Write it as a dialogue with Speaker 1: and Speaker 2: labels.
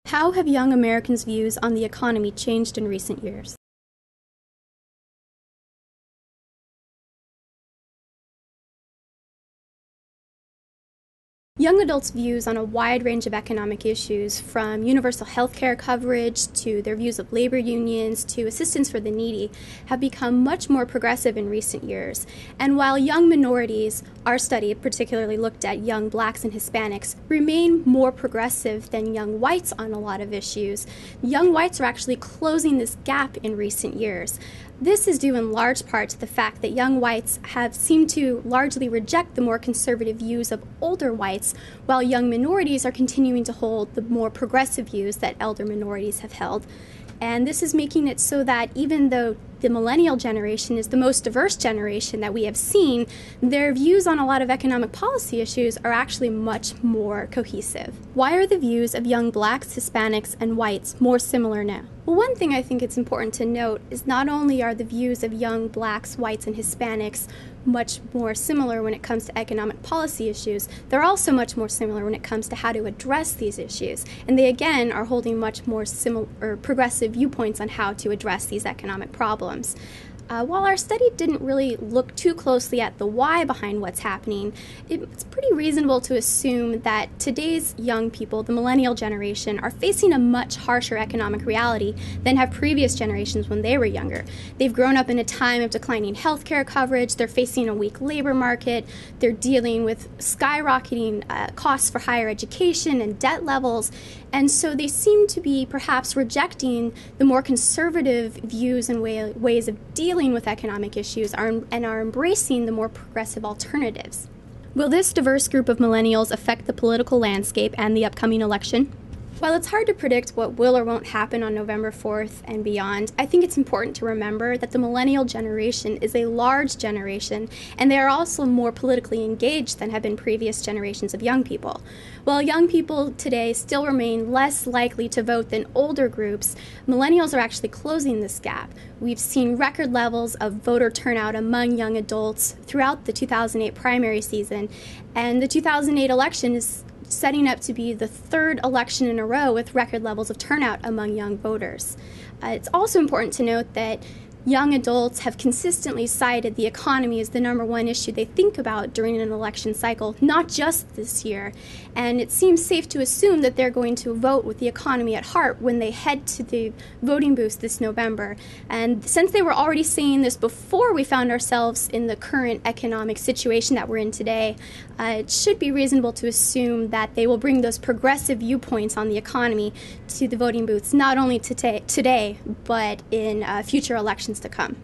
Speaker 1: How have young Americans' views on the economy changed in recent years? Young adults' views on a wide range of economic issues, from universal health care coverage to their views of labor unions to assistance for the needy, have become much more progressive in recent years. And while young minorities, our study particularly looked at young blacks and Hispanics, remain more progressive than young whites on a lot of issues, young whites are actually closing this gap in recent years. This is due in large part to the fact that young whites have seemed to largely reject the more conservative views of older whites, while young minorities are continuing to hold the more progressive views that elder minorities have held. And this is making it so that even though the millennial generation is the most diverse generation that we have seen, their views on a lot of economic policy issues are actually much more cohesive. Why are the views of young blacks, Hispanics, and whites more similar now? Well, one thing I think it's important to note is not only are the views of young blacks, whites, and Hispanics much more similar when it comes to economic policy issues, they're also much more similar when it comes to how to address these issues. And they again are holding much more similar or progressive viewpoints on how to address these economic problems. While our study didn't really look too closely at the why behind what's happening, it's pretty reasonable to assume that today's young people, the millennial generation, are facing a much harsher economic reality than have previous generations when they were younger. They've grown up in a time of declining healthcare coverage, they're facing a weak labor market, they're dealing with skyrocketing costs for higher education and debt levels, and so they seem to be perhaps rejecting the more conservative views and ways of dealing with economic issues and are embracing the more progressive alternatives. Will this diverse group of millennials affect the political landscape and the upcoming election? While it's hard to predict what will or won't happen on November 4th and beyond, I think it's important to remember that the millennial generation is a large generation, and they are also more politically engaged than have been previous generations of young people. While young people today still remain less likely to vote than older groups, millennials are actually closing this gap. We've seen record levels of voter turnout among young adults throughout the 2008 primary season, and the 2008 election is setting up to be the third election in a row with record levels of turnout among young voters. It's also important to note that young adults have consistently cited the economy as the number one issue they think about during an election cycle, not just this year. And it seems safe to assume that they're going to vote with the economy at heart when they head to the voting booths this November. And since they were already saying this before we found ourselves in the current economic situation that we're in today, it should be reasonable to assume that they will bring those progressive viewpoints on the economy to the voting booths, not only today, but in future elections to come.